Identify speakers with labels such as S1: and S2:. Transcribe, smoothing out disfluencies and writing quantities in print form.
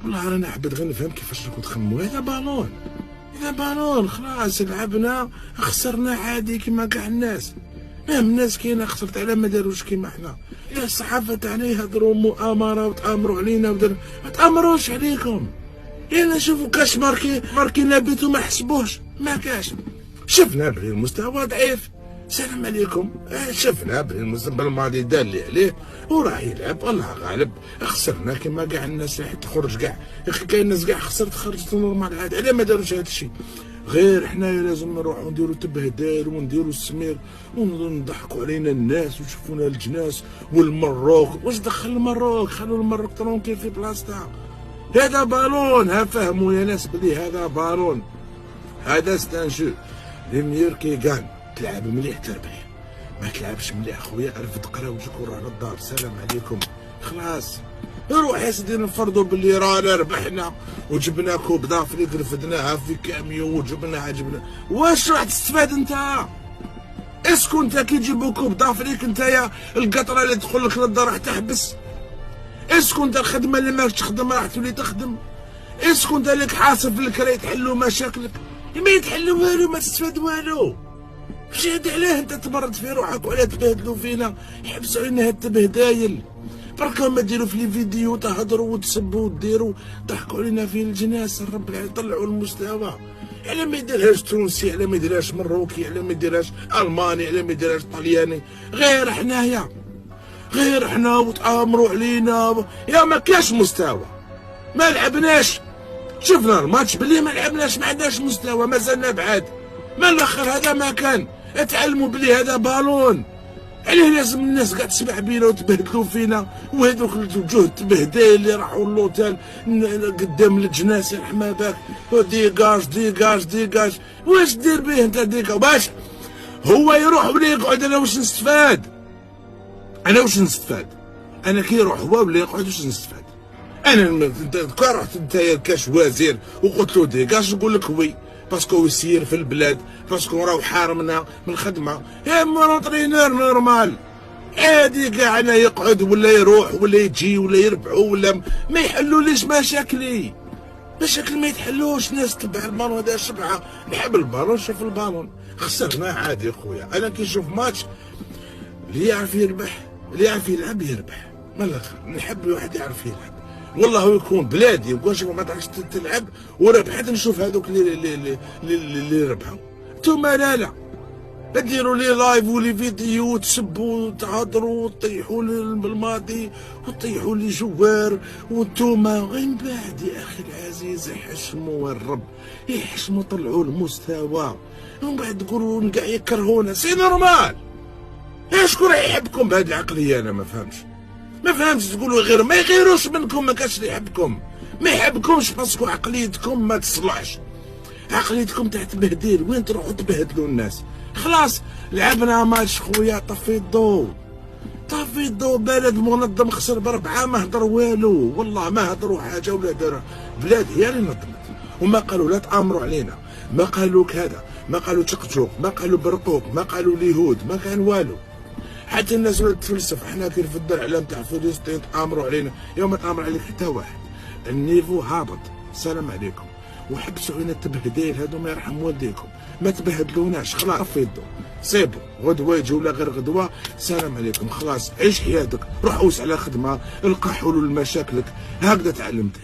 S1: والله رانا حبيت غير نفهم كيفاش راكم تخمموا. هذا بالون، هذا بالون، خلاص لعبنا خسرنا عادي كيما كاع الناس. مهم الناس كاينه خسرت على ما داروش كيما حنا. يا الصحافه تاعنا يهضروا مؤامره وتامروا علينا ما تامروش عليكم. يلا شوفوا كاش ماركي نبيت وما حسبوش، ما كاش. شفنا بلي المستوى ضعيف، سلام عليكم. شفنا بلي المستوى الماضي دار اللي عليه وراح يلعب، والله غالب. خسرنا كيما كاع الناس راح تخرج كاع. يا اخي كاين ناس كاع خسرت خرجت نورمال عادي. علاه ما داروش هذا الشيء؟ غير حنايا لازم نروحو نديرو تبهدال ونديرو السمير ونضحكوا علينا الناس ويشوفونا الجناس والمروك. واش دخل المروك؟ خلوا المروك ترونكيل في بلاصتها. هذا بالون، ها فهموا يا ناس بلي هذا بالون، هذا ستانجو. الميور كي كان تلعب مليح تربح، ما تلعبش مليح خويا عرف تقرا وجهك وروح للدار. سلام عليكم خلاص. نروح يا سيدي نفرضوا باللي رانا ربحنا وجبنا كوب دافريك رفدناها في كاميو وجبناها واش راح تستفاد انت؟ اسكو انت كي تجيبوا كوب دافريك انت يا القطره اللي تدخل لك للدار راح تحبس؟ اسكو انت الخدمه اللي ماكش تخدم راح تولي تخدم؟ اسكو انت لك حاصل في الكرا يتحلوا مشاكلك؟ ما يتحلوا والو، ما تستفاد والو. مش هادي علاه انت تبرد في روحك وعلاه تبهدلوا فينا؟ يحبسوا علينا هاد التبهدايل. بركا ما ديروا في لي فيديو تهضروا وتسبوا وديروا ضحكوا علينا في الجناس. الرب العالمين طلعوا المستوى. على ما يديرهاش تونسي، على ما يديرهاش مروكي، على ما يديرهاش الماني، على ما يديرهاش طلياني. غير حنايا، غير حنا وتآمروا علينا. يا ما كاش مستوى، ما لعبناش. شفنا الماتش بلي ما لعبناش، ما عندناش مستوى، مازلنا بعاد. ما الاخر هذا ما كان. تعلموا بلي هذا بالون. علاه لازم الناس قاعد تسمع بينا وتبهدلوا فينا؟ وهذوك الوجوه التبهدال اللي راحوا اللوتيل قدام الجناس يرحم باك. ديكاج ديكاج ديكاج. واش دير به انت ديكاج؟ باش هو يروح ولا يقعد؟ انا واش نستفاد؟ انا واش نستفاد؟ انا كي يروح هو ولا يقعد واش نستفاد؟ انا كي رحت انت كاش وزير وقلت له ديكاج نقول لك وي، باسكو يسير في البلاد، باسكو راهو حارمنا من الخدمه. يا مونطرينور نورمال عادي كاع، انا يقعد ولا يروح ولا يجي ولا يربحوا ولا ما يحلوليش مشاكلي. مشاكل ما يتحلوش. ناس تبع البالون هذا شبعه. نحب البالون، شوف البالون خسرنا عادي خويا. انا كي نشوف ماتش اللي يعرف يربح، اللي يعرف يلعب يربح. من الاخر نحب واحد يعرف يلعب. والله يكون بلادي وكل ما تعرفش تلعب وربحت نشوف هذوك اللي ربحوا. نتوما لا ديروا لي لايف ولي فيديو وتسبوا وتهضروا وتطيحوا بالماضي وتطيحوا لي جوار. وانتوما غير من بعد يا اخي العزيز يحشموا الرب، يحشموا طلعوا المستوى. ومن بعد تقولوا كاع يكرهونا. سي نورمال. شكون راح يحبكم بهذه العقليه؟ انا ما فهمتش. تقولوا غير ما يغيروش منكم، ما كاش اللي يحبكم. ما يحبكمش باسكو عقليتكم ما تصلحش. عقليتكم تاع تبهديل. وين تروحوا تبهدلوا الناس؟ خلاص لعبنا ماتش خويا. طفي الضوء، طفي الضوء. بلد منظم خسر ب4، ما هضر والو. والله ما هضروا حاجه ولا داروا. بلاد هي اللي نظمت وما قالوا لا تامروا علينا، ما قالوا كذا، ما قالوا تقتوق، ما قالوا برقوق، ما قالوا اليهود، ما كان والو. حتى الناس ولات تفلسف. حنا كي رفدنا الاعلام تاع فلسطين تامروا علينا. يوم ما تامر عليك حتى واحد. النيفو هابط. سلام عليكم. وحبسوا علينا التبهديل هذو، ما يرحم والديكم. ما تبهدلوناش. خلاص طفي الضو. صيبوا غدوه يجي ولا غير غدوه. سلام عليكم. خلاص عيش حياتك، روح اوس على خدمه، القى حلول لمشاكلك. هكذا تعلمت.